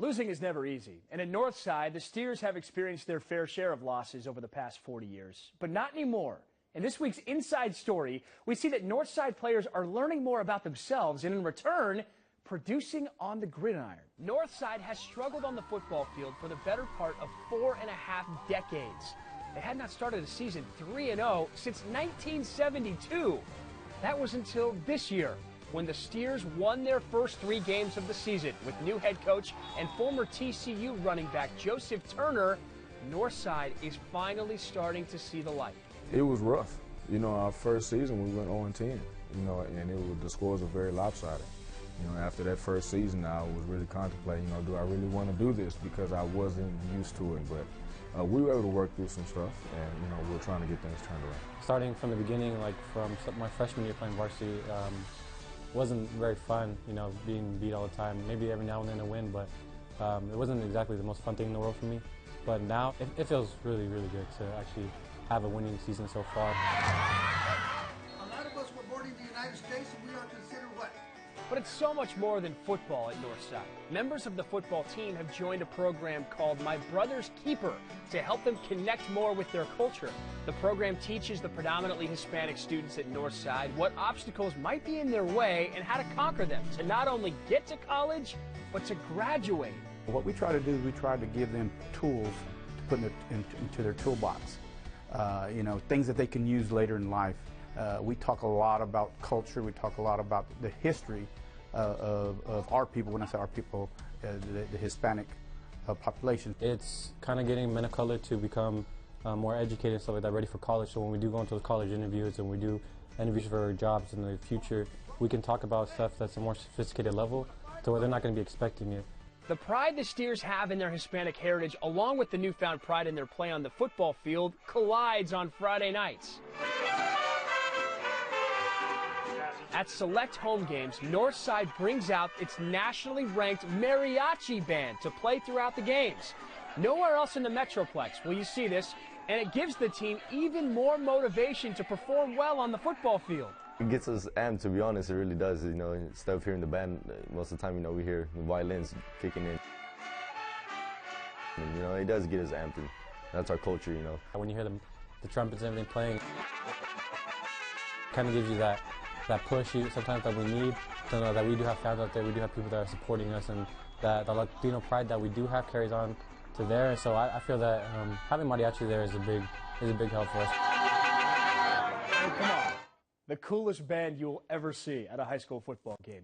Losing is never easy, and at Northside, the Steers have experienced their fair share of losses over the past 40 years, but not anymore. In this week's Inside Story, we see that Northside players are learning more about themselves and, in return, producing on the gridiron. Northside has struggled on the football field for the better part of 4.5 decades. They had not started a season 3-0 since 1972. That was until this year, when the Steers won their first 3 games of the season with new head coach and former TCU running back Joseph Turner. Northside is finally starting to see the light. It was rough. You know, our first season we went 0-10, and the scores were very lopsided. After that first season, I was really contemplating, do I really want to do this, because I wasn't used to it. But we were able to work through some stuff, and we're trying to get things turned around. Starting from the beginning, like from my freshman year playing varsity, wasn't very fun, being beat all the time. Maybe every now and then a win, but it wasn't exactly the most fun thing in the world for me. But now it feels really, really good to actually have a winning season so far. A lot of us were born in the United States, and we are considered what? But it's so much more than football at Northside. Members of the football team have joined a program called My Brother's Keeper to help them connect more with their culture. The program teaches the predominantly Hispanic students at Northside what obstacles might be in their way and how to conquer them to not only get to college, but to graduate. What we try to do is we try to give them tools to put into their toolbox. Things that they can use later in life. We talk a lot about culture. We talk a lot about the history of our people. When I say our people, the Hispanic population. It's kind of getting men of color to become more educated and stuff like that, ready for college. So when we do go into the college interviews and we do interviews for jobs in the future, we can talk about stuff that's a more sophisticated level to where they're not going to be expecting it. The pride the Steers have in their Hispanic heritage, along with the newfound pride in their play on the football field, collides on Friday nights. At select home games, Northside brings out its nationally ranked mariachi band to play throughout the games. Nowhere else in the Metroplex will you see this, and it gives the team even more motivation to perform well on the football field. It gets us amped, to be honest, it really does. Instead of hearing the band, most of the time, we hear the violins kicking in. And, it does get us amped, and that's our culture, When you hear the trumpets and everything playing, it kind of gives you that push sometimes that we need to know that we do have fans out there, we do have people that are supporting us, and that the Latino pride that we do have carries on to there. So I feel that having mariachi there is a big help for us. Hey, come on. The coolest band you'll ever see at a high school football game.